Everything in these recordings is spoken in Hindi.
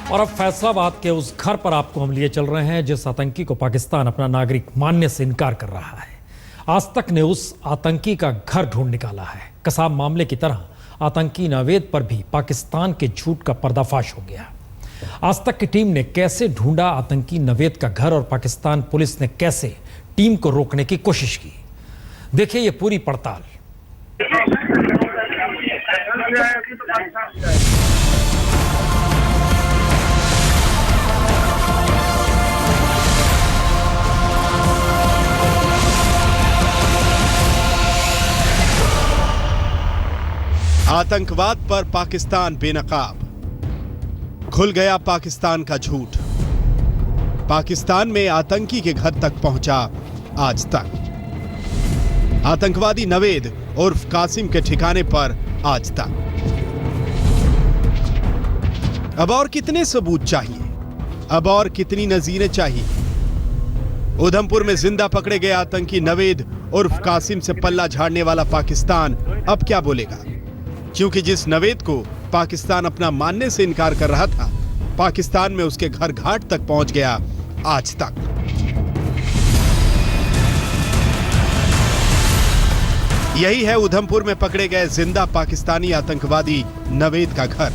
और अब फैसलाबाद के उस घर पर आपको हम लिए चल रहे हैं जिस आतंकी को पाकिस्तान अपना नागरिक मानने से इनकार कर रहा है। आज तक ने उस आतंकी का घर ढूंढ निकाला है। कसाब मामले की तरह आतंकी नवेद पर भी पाकिस्तान के झूठ का पर्दाफाश हो गया। आज तक की टीम ने कैसे ढूंढा आतंकी नवेद का घर और पाकिस्तान पुलिस ने कैसे टीम को रोकने की कोशिश की, देखिए ये पूरी पड़ताल। आतंकवाद पर पाकिस्तान बेनकाब, खुल गया पाकिस्तान का झूठ। पाकिस्तान में आतंकी के घर तक पहुंचा आज तक। आतंकवादी नवेद उर्फ कासिम के ठिकाने पर आज तक। अब और कितने सबूत चाहिए, अब और कितनी नजीरें चाहिए? उधमपुर में जिंदा पकड़े गए आतंकी नवेद उर्फ कासिम से पल्ला झाड़ने वाला पाकिस्तान अब क्या बोलेगा? क्योंकि जिस नवेद को पाकिस्तान अपना मानने से इनकार कर रहा था, पाकिस्तान में उसके घर घाट तक पहुंच गया आज तक। यही है उधमपुर में पकड़े गए जिंदा पाकिस्तानी आतंकवादी नवेद का घर।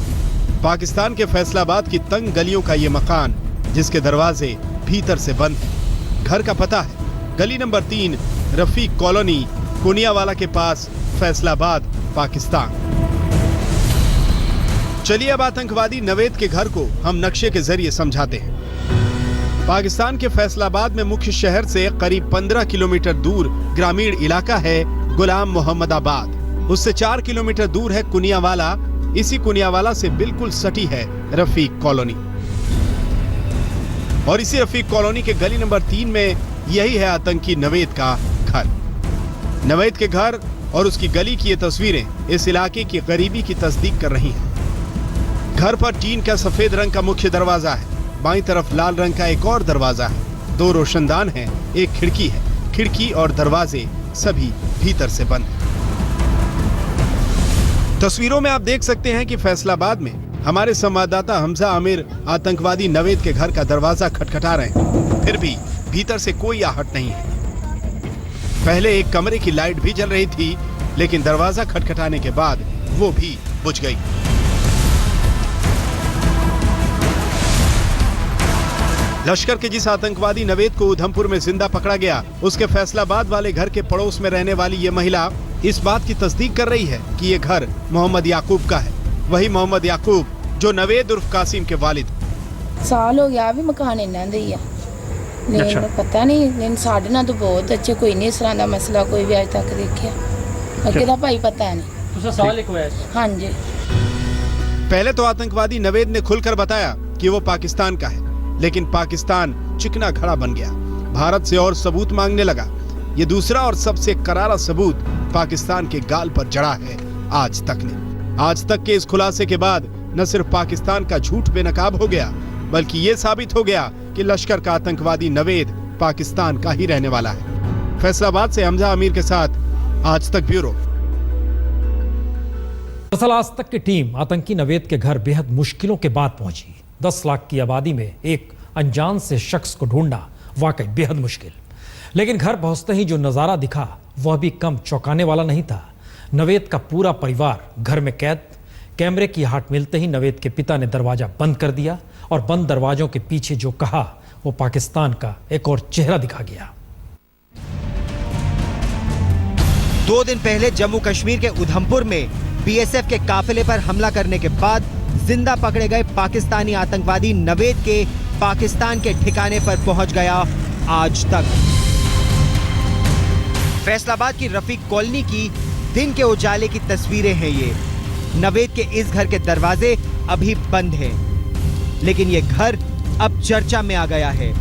पाकिस्तान के फैसलाबाद की तंग गलियों का ये मकान, जिसके दरवाजे भीतर से बंद हैं। घर का पता है गली नंबर 3, रफीक कॉलोनी, कुनियावाला के पास, फैसलाबाद, पाकिस्तान। चलिए अब आतंकवादी नवेद के घर को हम नक्शे के जरिए समझाते हैं। पाकिस्तान के फैसलाबाद में मुख्य शहर से करीब 15 किलोमीटर दूर ग्रामीण इलाका है गुलाम मोहम्मदाबाद। उससे 4 किलोमीटर दूर है कुनियावाला। इसी कुनियावाला से बिल्कुल सटी है रफीक कॉलोनी। और इसी रफीक कॉलोनी के गली नंबर 3 में यही है आतंकी नवेद का घर। नवेद के घर और उसकी गली की ये तस्वीरें इस इलाके की गरीबी की तस्दीक कर रही हैं। घर पर टीन का सफेद रंग का मुख्य दरवाजा है। बाईं तरफ लाल रंग का एक और दरवाजा है। 2 रोशनदान हैं, एक खिड़की है। खिड़की और दरवाजे सभी भीतर से बंद हैं। तस्वीरों में आप देख सकते हैं कि फैसलाबाद में हमारे संवाददाता हमजा आमिर आतंकवादी नवेद के घर का दरवाजा खटखटा रहे हैं। फिर भी भीतर से कोई आहट नहीं है। पहले एक कमरे की लाइट भी जल रही थी, लेकिन दरवाजा खटखटाने के बाद वो भी बुझ गई। लश्कर के जिस आतंकवादी नवेद को उधमपुर में जिंदा पकड़ा गया, उसके फैसलाबाद वाले घर के पड़ोस में रहने वाली ये महिला इस बात की तस्दीक कर रही है कि ये घर मोहम्मद याकूब का है। वही मोहम्मद याकूब जो नवेद उर्फ कासिम के वालिद। साल हो गया भी मकान इन्हां दे ही है। लेकिन पता नहीं, लेकिन साढ़े ना तो बहुत अच्छे, कोई नहीं इस तरह का मसला कोई भी आज तक देखिया। अगे दा भाई पता नहीं। साल एक हुआ है। हाँ जी। पहले तो आतंकवादी नवेद ने खुलकर बताया कि वो पाकिस्तान का है, लेकिन पाकिस्तान चिकना घड़ा बन गया। भारत से और सबूत मांगने लगा। ये दूसरा और सबसे करारा सबूत पाकिस्तान के गाल पर जड़ा है आज तक ने। आज तक के इस खुलासे के बाद न सिर्फ पाकिस्तान का झूठ बेनकाब हो गया, बल्कि ये साबित हो गया कि लश्कर का आतंकवादी नवेद पाकिस्तान का ही रहने वाला है। फैसलाबाद से हमजा आमिर के साथ आज तक ब्यूरो। दरअसल आज तक की टीम आतंकी नवेद के घर बेहद मुश्किलों के बाद पहुंची। 10 लाख की आबादी में एक अनजान से शख्स को ढूंढना वाकई बेहद मुश्किल। लेकिन घर पहुंचते ही जो नजारा दिखा वह भी कम चौंकाने वाला नहीं था। नवेद का पूरा परिवार घर में कैद। कैमरे की आहट मिलते ही नवेद के पिता ने दरवाजा बंद कर दिया और बंद दरवाजों के पीछे जो कहा वो पाकिस्तान का एक और चेहरा दिखा गया। 2 दिन पहले जम्मू कश्मीर के उधमपुर में बीएसएफ के काफिले पर हमला करने के बाद जिंदा पकड़े गए पाकिस्तानी आतंकवादी नवेद के पाकिस्तान के ठिकाने पर पहुंच गया आज तक। फैसलाबाद की रफीक कॉलोनी की दिन के उजाले की तस्वीरें हैं ये। नवेद के इस घर के दरवाजे अभी बंद हैं, लेकिन ये घर अब चर्चा में आ गया है।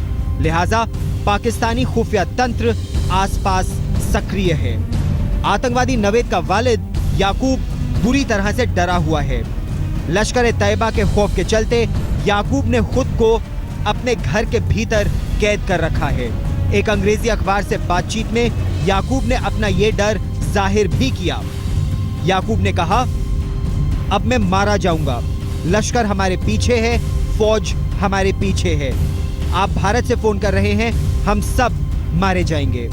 लिहाजा पाकिस्तानी खुफिया तंत्र आसपास सक्रिय है। आतंकवादी नवेद का वालिद याकूब बुरी तरह से डरा हुआ है। लश्कर ए तैयबा के खौफ के चलते याकूब ने खुद को अपने घर के भीतर कैद कर रखा है। एक अंग्रेजी अखबार से बातचीत में याकूब ने अपना ये डर जाहिर भी किया। याकूब ने कहा, अब मैं मारा जाऊंगा। लश्कर हमारे पीछे है, फौज हमारे पीछे है। आप भारत से फोन कर रहे हैं, हम सब मारे जाएंगे।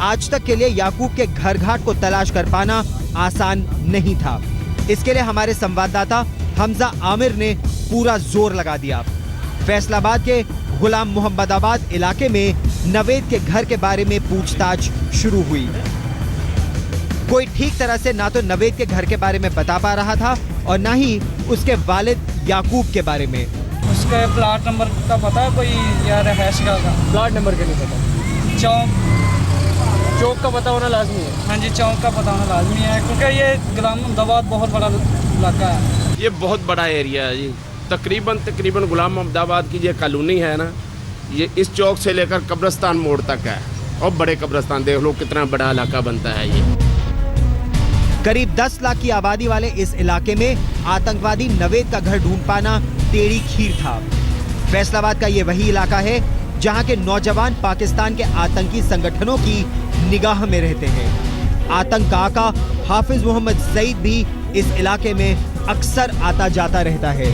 आज तक के लिए याकूब के घर घाट को तलाश कर पाना आसान नहीं था। इसके लिए हमारे संवाददाता हमजा आमिर ने पूरा जोर लगा दिया। फैसलाबाद के गुलाम मोहम्मदाबाद इलाके में नवेद के घर के बारे में पूछताछ शुरू हुई। कोई ठीक तरह से ना तो नवेद के घर के बारे में बता पा रहा था और ना ही उसके वालिद याकूब के बारे में। उसके प्लाट नंबर का पता है कोई या रहायश का? प्लाट नंबर का नहीं पता। चौक का पता होना लाजमी है। हाँ जी, चौक का पता होना लाजमी है क्योंकि ये गुलाम मोहम्मदाबाद बहुत बड़ा इलाका है। ये बहुत बड़ा एरिया है जी। तकरीबन गुलाम मोहम्मदाबाद की ये कॉलोनी है ना, ये इस चौक से लेकर कब्रिस्तान मोड़ तक है। और बड़े कब्रिस्तान देख लो कितना बड़ा इलाका बनता है ये। करीब 10 लाख की आबादी वाले इस इलाके में आतंकवादी नवेद का घर ढूंढ पाना टेढ़ी खीर था। फैसलाबाद का ये वही इलाका है जहां के नौजवान पाकिस्तान के आतंकी संगठनों की निगाह में रहते हैं। आतंक का आका हाफिज मोहम्मद सईद भी इस इलाके में अक्सर आता जाता रहता है।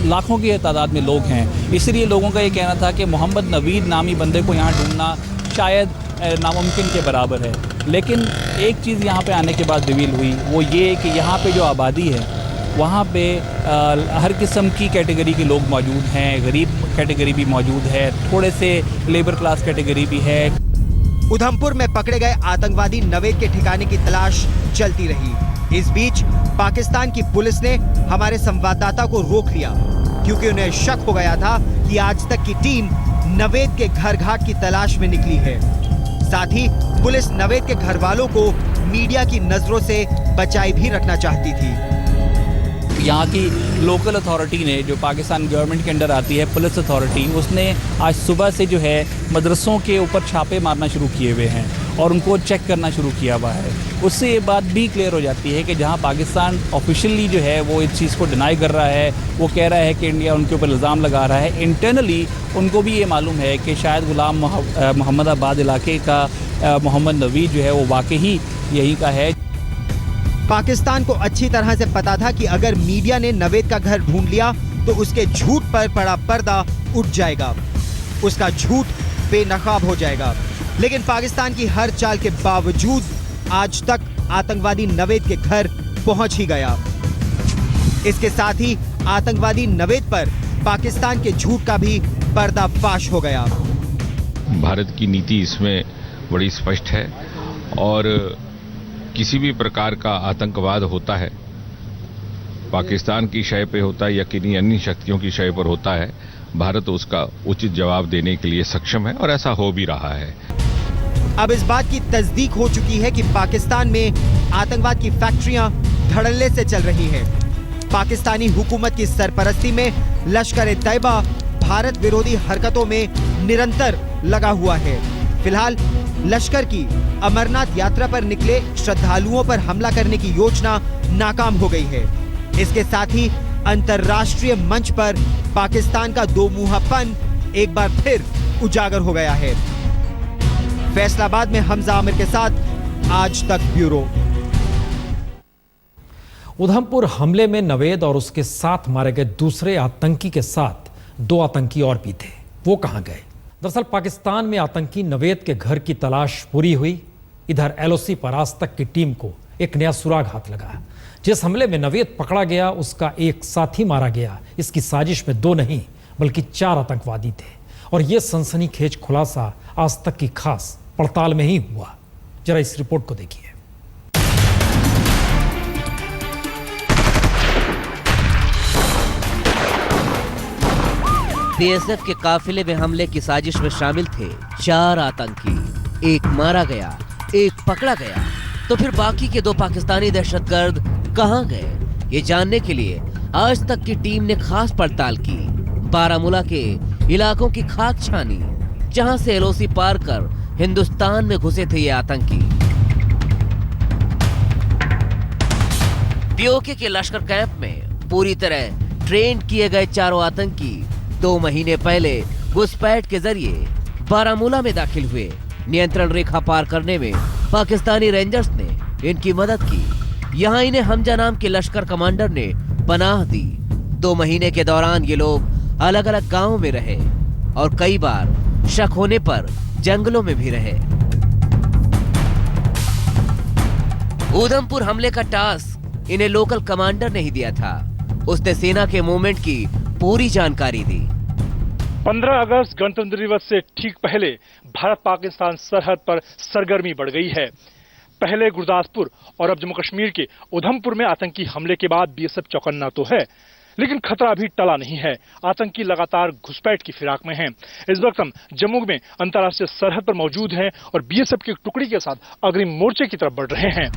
लाखों की तादाद में लोग हैं, इसलिए लोगों का ये कहना था कि मोहम्मद नवीद नामी बंदे को यहाँ ढूंढना शायद नामुमकिन के बराबर है। लेकिन एक चीज़ यहाँ पे आने के बाद रिवील हुई, वो ये कि यहाँ पे जो आबादी है वहाँ पे हर किस्म की कैटेगरी के लोग मौजूद हैं। गरीब कैटेगरी भी मौजूद है, थोड़े से लेबर क्लास कैटेगरी भी है। उधमपुर में पकड़े गए आतंकवादी नवेद के ठिकाने की तलाश चलती रही। इस बीच पाकिस्तान की पुलिस ने हमारे संवाददाता को रोक लिया क्योंकि उन्हें शक हो गया था कि आज तक की टीम नवेद के घर घाट की तलाश में निकली है। साथ ही पुलिस नवेद के घर वालों को मीडिया की नजरों से बचाए भी रखना चाहती थी। यहाँ की लोकल अथॉरिटी ने, जो पाकिस्तान गवर्नमेंट के अंडर आती है, पुलिस अथॉरिटी, उसने आज सुबह से जो है मदरसों के ऊपर छापे मारना शुरू किए हुए हैं और उनको चेक करना शुरू किया हुआ है। उससे ये बात भी क्लियर हो जाती है कि जहाँ पाकिस्तान ऑफिशियली जो है वो इस चीज़ को डिनाई कर रहा है, वो कह रहा है कि इंडिया उनके ऊपर इल्ज़ाम लगा रहा है, इंटरनली उनको भी ये मालूम है कि शायद गुलाम मोहम्मदाबाद इलाके का मोहम्मद नवीद जो है वो वाकई यहीं का है। पाकिस्तान को अच्छी तरह से पता था कि अगर मीडिया ने नवेद का घर ढूंढ लिया तो उसके झूठ पर पड़ा पर्दा उठ जाएगा, उसका झूठ बेनकाब हो जाएगा। लेकिन पाकिस्तान की हर चाल के बावजूद आज तक आतंकवादी नवेद के घर पहुंच ही गया। इसके साथ ही आतंकवादी नवेद पर पाकिस्तान के झूठ का भी पर्दाफाश हो गया। भारत की नीति इसमें बड़ी स्पष्ट है और किसी भी प्रकार का आतंकवाद होता है, पाकिस्तान की शय पे होता है या किन्हीं अन्य शक्तियों की शय पर होता है, भारत उसका उचित जवाब देने के लिए सक्षम है और ऐसा हो भी रहा है। अब इस बात की तस्दीक हो चुकी है कि पाकिस्तान में आतंकवाद की फैक्ट्रियां धड़ल्ले से चल रही हैं। पाकिस्तानी हुकूमत की सरपरस्ती में लश्कर-ए-तैयबा भारत विरोधी हरकतों में निरंतर लगा हुआ है। फिलहाल लश्कर की अमरनाथ यात्रा पर निकले श्रद्धालुओं पर हमला करने की योजना नाकाम हो गई है। इसके साथ ही अंतर्राष्ट्रीय मंच पर पाकिस्तान का दोमुंहापन एक बार फिर उजागर हो गया है। फैसलाबाद में हमजा आमिर के साथ आज तक ब्यूरो। उधमपुर हमले में नवेद और उसके साथ मारे गए दूसरे आतंकी के साथ 2 आतंकी और भी थे। वो कहां गए? दरअसल पाकिस्तान में आतंकी नवेद के घर की तलाश पूरी हुई। इधर एलओसी पर आज तक की टीम को एक नया सुराग हाथ लगा। जिस हमले में नवेद पकड़ा गया उसका एक साथी मारा गया। इसकी साजिश में 2 नहीं बल्कि 4 आतंकवादी थे और यह सनसनीखेज खुलासा आज तक की खास पड़ताल में ही हुआ। जरा इस रिपोर्ट को देखिए। बीएसएफ के काफिले में हमले की साजिश में शामिल थे 4 आतंकी। एक मारा गया, एक पकड़ा गया, तो फिर बाकी के 2 पाकिस्तानी दहशतगर्द कहां गए? ये जानने के लिए आज तक की टीम ने खास पड़ताल की। बारामूला के इलाकों की खाक छानी, जहां से एलओसी पार कर हिंदुस्तान में घुसे थे ये आतंकी। पीओके के लश्कर कैंप में पूरी तरह ट्रेन किए गए 4 आतंकी 2 महीने पहले घुसपैठ के जरिए बारामूला में दाखिल हुए। नियंत्रण रेखा पार करने में पाकिस्तानी रेंजर्स ने इनकी मदद की। यहाँ इन्हें हमजा नाम के लश्कर कमांडर ने पनाह दी। 2 महीने के दौरान ये लोग अलग अलग गांवों में रहे और कई बार शक होने पर जंगलों में भी रहे। उधमपुर हमले का टास्क इन्हें लोकल कमांडर ने ही दिया था। उसने सेना के मूवमेंट की पूरी जानकारी दी। 15 अगस्त गणतंत्र दिवस से ठीक पहले भारत पाकिस्तान सरहद पर सरगर्मी बढ़ गई है। पहले गुरदासपुर और अब जम्मू कश्मीर के उधमपुर में आतंकी हमले के बाद बीएसएफ चौकन्ना तो है, लेकिन खतरा अभी टला नहीं है। आतंकी लगातार घुसपैठ की फिराक में हैं। इस वक्त हम जम्मू में अंतर्राष्ट्रीय सरहद पर मौजूद हैं और बीएसएफ की टुकड़ी के साथ अग्रिम मोर्चे की तरफ बढ़ रहे हैं।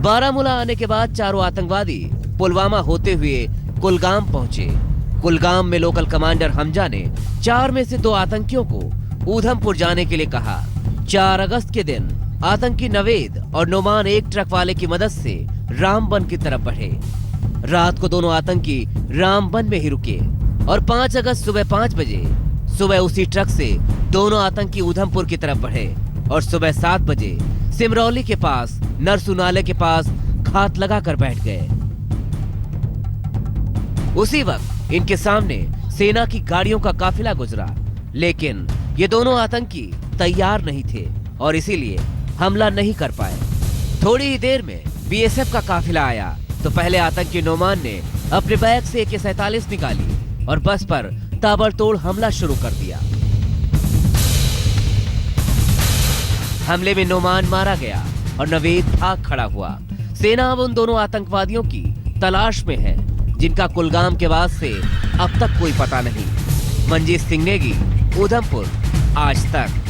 बारामूला आने के बाद चारों आतंकवादी पुलवामा होते हुए कुलगाम पहुंचे। कुलगाम में लोकल कमांडर हमजा ने 4 में से 2 आतंकियों को उधमपुर जाने के लिए कहा। 4 अगस्त के दिन आतंकी नवेद और नोमान एक ट्रक वाले की मदद से रामबन की तरफ बढ़े। रात को दोनों आतंकी रामबन में ही रुके और 5 अगस्त सुबह 5 बजे सुबह उसी ट्रक से दोनों आतंकी उधमपुर की तरफ बढ़े और सुबह 7 बजे सिमरौली के पास नरसू नाले के पास घात लगाकर बैठ गए। उसी वक्त इनके सामने सेना की गाड़ियों का काफिला गुजरा, लेकिन ये दोनों आतंकी तैयार नहीं थे और इसीलिए हमला नहीं कर पाए। थोड़ी ही देर में बीएसएफ का काफिला आया तो पहले आतंकी नोमान ने अपने बैग से AK-47 निकाली और बस पर ताबड़तोड़ हमला शुरू कर दिया। हमले में नोमान मारा गया और नवेद भाग खड़ा हुआ। सेना अब उन दोनों आतंकवादियों की तलाश में है जिनका कुलगाम के बाद से अब तक कोई पता नहीं। मंजीत सिंह नेगी, उधमपुर, आज तक।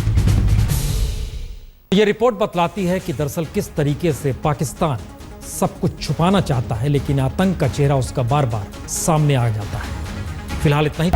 ये रिपोर्ट बतलाती है कि दरअसल किस तरीके से पाकिस्तान सब कुछ छुपाना चाहता है, लेकिन आतंक का चेहरा उसका बार बार सामने आ जाता है। फिलहाल इतना ही।